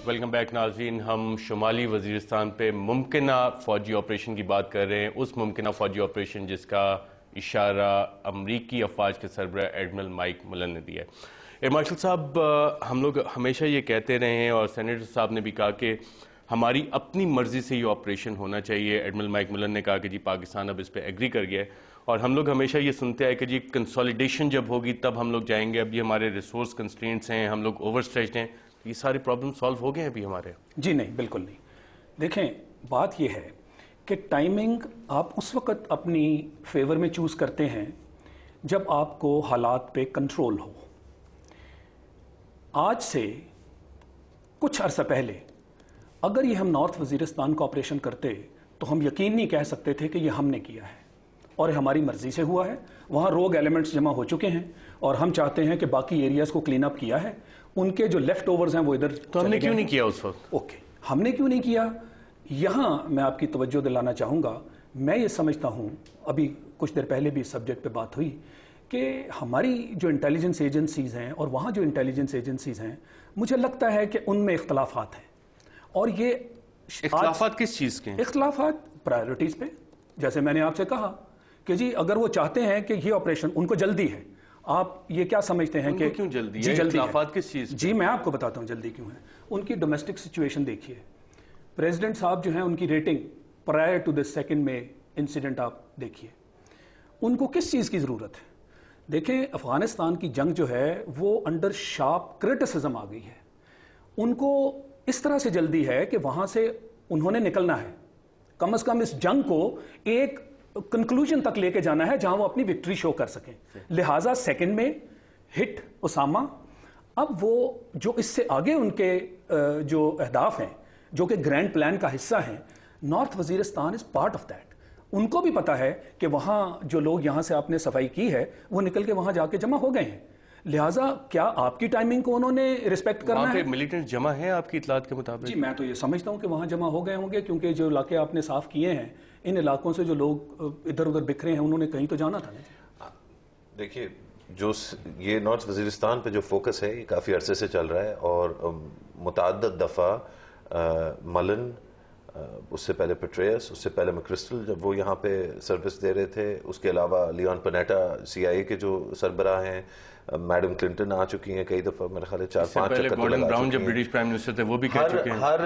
Welcome back ناظرین. ہم شمالی وزیرستان پہ ممکنہ فوجی آپریشن کی بات کر رہے ہیں, اس ممکنہ فوجی آپریشن جس کا اشارہ امریکی افواج کے سربراہ ایڈمرل مائک ملن نے دیا ہے. ایئر مارشل صاحب, ہم لوگ ہمیشہ یہ کہتے رہے ہیں اور سینیٹر صاحب نے بھی کہا کہ ہماری اپنی مرضی سے یہ آپریشن ہونا چاہیے. ایڈمرل مائک ملن نے کہا کہ جی پاکستان اب اس پہ ایگری کر گیا ہے, اور ہم لوگ ہمیشہ یہ سنتے آئے کہ جی کنسولیڈیشن جب ہوگی تب ہم لوگ جائیں گے. اب یہ ہمارے ریسورس کنسٹرینٹس ہیں, ہم لوگ اوور اسٹریچڈ ہیں, یہ سارے پرابلم سالو ہو گئے ہیں ابھی ہمارے؟ جی نہیں, بالکل نہیں. دیکھیں, بات یہ ہے کہ ٹائمنگ آپ اس وقت اپنی فیور میں چوز کرتے ہیں جب آپ کو حالات پہ کنٹرول ہو. آج سے کچھ عرصہ پہلے اگر یہ ہم نارتھ وزیرستان کو آپریشن کرتے تو ہم یقین نہیں کہہ سکتے تھے کہ یہ ہم نے کیا ہے اور ہماری مرضی سے ہوا ہے. وہاں روگ ایلیمنٹس جمع ہو چکے ہیں اور ہم چاہتے ہیں کہ باقی ایریاز کو کلین اپ کیا ہے. ان کے جو لیفٹ اوورز ہیں وہ ادھر. تو ہم نے کیوں نہیں کیا اس وقت؟ اوکے, ہم نے کیوں نہیں کیا, یہاں میں آپ کی توجہ دلانا چاہوں گا. میں یہ سمجھتا ہوں, ابھی کچھ دیر پہلے بھی اس سبجیکٹ پہ بات ہوئی, کہ ہماری جو انٹیلیجنس ایجنسیز ہیں اور وہاں جو انٹیلیجنس ایجنسیز ہیں, مجھے لگتا ہے کہ ان میں اختلافات ہیں. اور یہ اختلافات کس چیز کے ہیں؟ اختلافات پرائیورٹیز پہ. جیسے میں نے آپ سے کہا کہ جی اگر وہ چاہتے ہیں کہ یہ آپریشن ان کو جلدی ہے, آپ یہ کیا سمجھتے ہیں کہ کیوں جلدی ہے؟ جی جلدی اختلافات کس چیز؟ جی میں آپ کو بتاتا ہوں جلدی کیوں ہے. ان کی ڈومیسٹک سچویشن دیکھیے. پریزیڈنٹ صاحب جو ہیں ان کی rating prior to this second میں انسیڈنٹ آپ دیکھیے. ان کو کس چیز کی ضرورت ہے؟ دیکھیں, افغانستان کی جنگ جو ہے وہ انڈر شارپ کرٹیسزم آ گئی ہے. ان کو اس طرح سے جلدی ہے کہ وہاں سے انہوں نے نکلنا ہے, کم از کم اس جنگ کو ایک کنکلوژن تک لے کے جانا ہے جہاں وہ اپنی وکٹری شو کر سکیں. لہٰذا سیکنڈ میں ہٹ اسامہ. اب وہ جو اس سے آگے ان کے جو اہداف ہیں جو کہ گرینڈ پلان کا حصہ ہیں, north Waziristan is part of that. ان کو بھی پتا ہے کہ وہاں جو لوگ یہاں سے آپ نے صفائی کی ہے وہ نکل کے وہاں جا کے جمع ہو گئے ہیں. لہٰذا کیا آپ کی ٹائمنگ کو انہوں نے ریسپیکٹ کرنا ہے؟ وہاں پہ ملیٹنٹ جمع ہیں آپ کی اطلاعات کے مطابق؟ جی میں تو یہ سمجھتا ہوں کہ وہاں جمع ہو گئے ہوں گے, کیونکہ جو علاقے آپ نے صاف کیے ہیں ان علاقوں سے جو لوگ ادھر ادھر بکھرے ہیں انہوں نے کہیں تو جانا تھا نا. دیکھیے, جو یہ نارتھ وزیرستان پہ جو فوکس ہے یہ کافی عرصے سے چل رہا ہے, اور متعدد دفعہ ملن, اس سے پہلے پیٹریس, اس سے پہلے میکرسٹل جب وہ یہاں پہ سروس دے رہے تھے, اس کے علاوہ لیون پنیٹا CIA کے جو سربراہ ہیں, میڈم کلنٹن آ چکی ہیں کئی دفعہ, میرے خیال ہے 4-5 چکر گورڈن براؤن جب برٹش پرائم منسٹر تھے وہ بھی کہہ چکے ہیں. ہر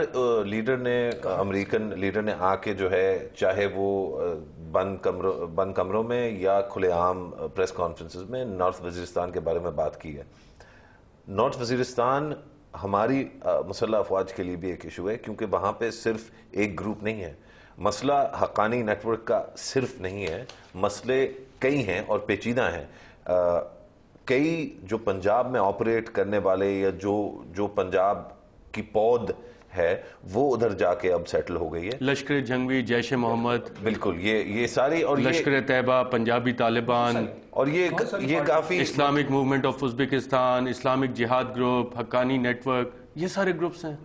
لیڈر نے, امریکن لیڈر نے آ کے جو ہے, چاہے وہ بند کمروں میں یا کھلے عام پریس کانفرنسز میں, نارتھ وزیرستان کے بارے میں بات کی ہے. نارتھ وزیرستان ہماری مسلح افواج کے لیے بھی ایک ایشو ہے, کیونکہ وہاں پہ صرف ایک گروپ نہیں ہے. مسئلہ حقانی نیٹ ورک کا صرف نہیں ہے, مسئلے کئی ہیں اور پیچیدہ ہیں. کئی جو پنجاب میں آپریٹ کرنے والے یا جو پنجاب کی پود ہے وہ ادھر جا کے اب سیٹل ہو گئی ہے. لشکر جنگوی, جیش محمد, بالکل یہ ساری, اور لشکر طیبہ, پنجابی طالبان, اور یہ کافی Islamic movement of Uzbekistan, Islamic jihad group, Haqqani network, یہ سارے گروپس ہیں.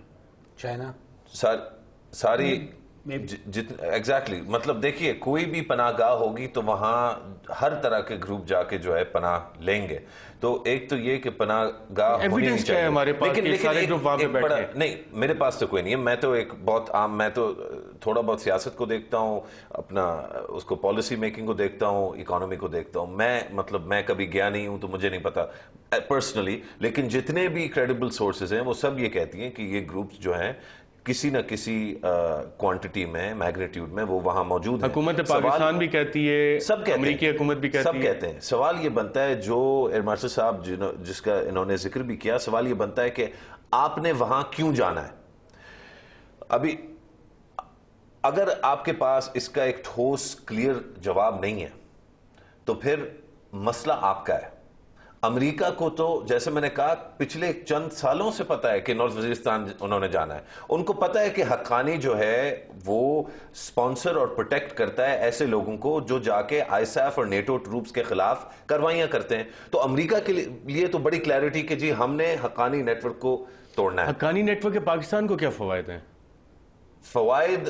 چائنا, ساری ایگزیکٹلی. مطلب دیکھیے, کوئی بھی پناہ گاہ ہوگی تو وہاں ہر طرح کے گروپ جا کے جو ہے پناہ لیں گے. تو ایک تو یہ کہ پناہ گاہ ایویڈنس ہے ہمارے پاس کہ سارے گروپ وہاں پہ بیٹھے ہیں. نہیں, میرے پاس تو کوئی نہیں ہے. میں تو ایک بہت عام, میں تو تھوڑا بہت سیاست کو دیکھتا ہوں, اپنا اس کو پالیسی میکنگ کو دیکھتا ہوں, اکانومی کو دیکھتا ہوں. میں کبھی گیا نہیں ہوں تو مجھے نہیں پتا پرسنلی, لیکن جتنے بھی کریڈیبل سورسز ہیں وہ سب یہ کہتی ہیں کہ یہ گروپس جو ہیں کسی نہ کسی کوانٹٹی میں, میگنیٹیوڈ میں وہ وہاں موجود ہیں. حکومت پاکستان بھی کہتی ہے, سب کہتے ہیں, امریکی حکومت بھی کہتی ہے, سب کہتے ہیں. سوال یہ بنتا ہے, جو ایئر مارشل صاحب جس کا انہوں نے ذکر بھی کیا, سوال یہ بنتا ہے کہ آپ نے وہاں کیوں جانا ہے. ابھی اگر آپ کے پاس اس کا ایک ٹھوس کلیئر جواب نہیں ہے تو پھر مسئلہ آپ کا ہے. امریکہ کو تو جیسے میں نے کہا پچھلے چند سالوں سے پتا ہے کہ نارتھ وزیرستان انہوں نے جانا ہے. ان کو پتا ہے کہ حقانی جو ہے وہ سپانسر اور پروٹیکٹ کرتا ہے ایسے لوگوں کو جو جا کے ISAF اور نیٹو ٹروپس کے خلاف کاروائیاں کرتے ہیں. تو امریکہ کے لیے تو بڑی کلیئرٹی کہ جی ہم نے حقانی نیٹ ورک کو توڑنا ہے. حقانی نیٹ ورک کے پاکستان کو کیا فوائد ہیں؟ فوائد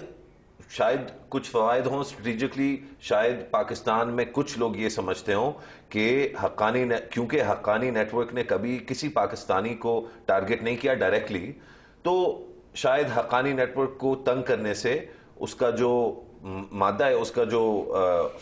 شاید کچھ فوائد ہوں اسٹریٹجکلی, شاید پاکستان میں کچھ لوگ یہ سمجھتے ہوں کہ کیونکہ حقانی نیٹ ورک نے کبھی کسی پاکستانی کو ٹارگٹ نہیں کیا ڈائریکٹلی, تو شاید حقانی نیٹ ورک کو تنگ کرنے سے اس کا جو مادہ ہے, اس کا جو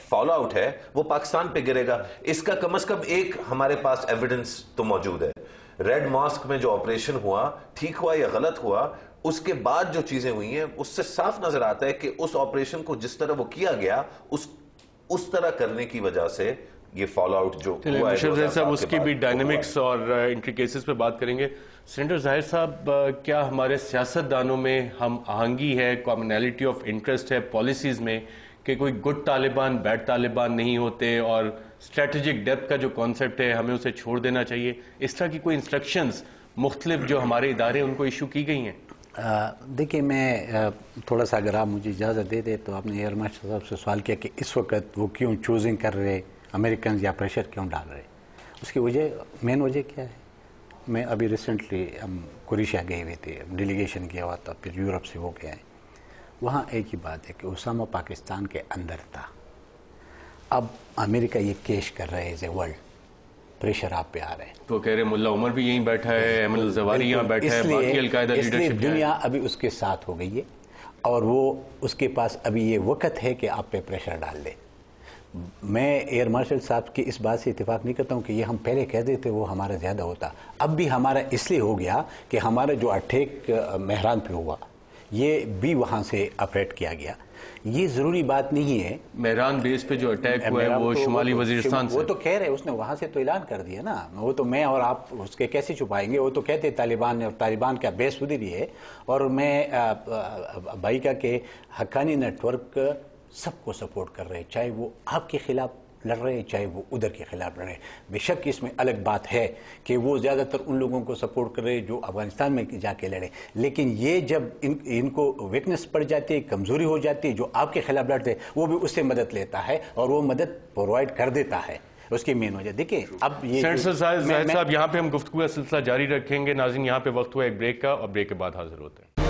فال آؤٹ ہے وہ پاکستان پہ گرے گا. اس کا کم از کم ایک ہمارے پاس ایویڈنس تو موجود ہے. ریڈ ماسک میں جو آپریشن ہوا, ٹھیک ہوا یا غلط ہوا, اس کے بعد جو چیزیں ہوئی ہیں اس سے صاف نظر آتا ہے کہ اس آپریشن کو جس طرح وہ کیا گیا اس طرح کرنے کی وجہ سے یہ فال آؤٹ جو ہوا ہے. صاحب اس کی بھی ڈائنامکس اور انٹریکیسز پہ بات کریں گے. سینیٹر ظاہر صاحب, کیا ہمارے سیاستدانوں میں ہم آہنگی ہے, کامنالٹی آف انٹرسٹ ہے پالیسیز میں کہ کوئی گڈ طالبان بیڈ طالبان نہیں ہوتے, اور اسٹریٹجک ڈیپتھ کا جو کانسیپٹ ہے ہمیں اسے چھوڑ دینا چاہیے؟ اس طرح کی کوئی انسٹرکشنز مختلف جو ہمارے ادارے ان کو ایشو کی گئی ہیں؟ دیکھیے, میں تھوڑا سا اگر آپ مجھے اجازت دے دیں تو آپ نے ایئر مارشل صاحب سے سوال کیا کہ اس وقت وہ کیوں چوزنگ کر رہے امریکنز یا پریشر کیوں ڈال رہے. اس کی وجہ, مین وجہ کیا ہے؟ میں ابھی ریسنٹلی ہم کوریشیا گئے ہوئے تھے, ڈیلیگیشن کیا ہوا تھا, پھر یورپ سے ہو کے آئے. وہاں ایک ہی بات ہے کہ اسامہ پاکستان کے اندر تھا. اب امریکہ یہ کیش کر رہے ایز اے ورلڈ, پریشر آپ پہ آ رہے ہیں. تو کہہ رہے ملا عمر بھی یہیں بیٹھا ہے, ایمن الزواری یہاں بیٹھا ہے, باقی القاعدہ اس لیے لیڈرشپ دنیا ابھی اس کے ساتھ ہو گئی ہے, اور وہ اس کے پاس ابھی یہ وقت ہے کہ آپ پہ پریشر ڈال دے. میں ایئر مارشل صاحب کی اس بات سے اتفاق نہیں کرتا ہوں کہ یہ ہم پہلے کہہ دیتے وہ ہمارا زیادہ ہوتا. اب بھی ہمارا اس لیے ہو گیا کہ ہمارا جو اٹیک مہران پہ ہوا یہ بھی وہاں سے آپریٹ کیا گیا. یہ ضروری بات نہیں ہے. مہران بیس پہ جو اٹیک ہوا ہے وہ شمالی وزیرستان سے, وہ تو کہہ رہے اس نے وہاں سے تو اعلان کر دیا نا. وہ تو میں اور آپ اس کے کیسے چھپائیں گے؟ وہ تو کہتے طالبان نے, اور طالبان کا بیس ادھر ہی ہے. اور میں بھائی کا کہ حقانی نیٹ ورک سب کو سپورٹ کر رہے, چاہے وہ آپ کے خلاف لڑ رہے چاہے وہ ادھر کے خلاف لڑ رہے. بے شک اس میں الگ بات ہے کہ وہ زیادہ تر ان لوگوں کو سپورٹ کر رہے جو افغانستان میں جا کے لڑے, لیکن یہ جب ان کو ویکنس پڑ جاتی ہے, کمزوری ہو جاتی ہے, جو آپ کے خلاف لڑتے وہ بھی اس سے مدد لیتا ہے اور وہ مدد پرووائڈ کر دیتا ہے. اس کی مین وجہ دیکھیں. اب یہ صاحب یہاں پہ ہم گفتگو کا سلسلہ جاری رکھیں گے. ناظرین, یہاں پہ وقت ہوا ایک بریک کا, اور بریک کے بعد حاضر ہوتے ہیں.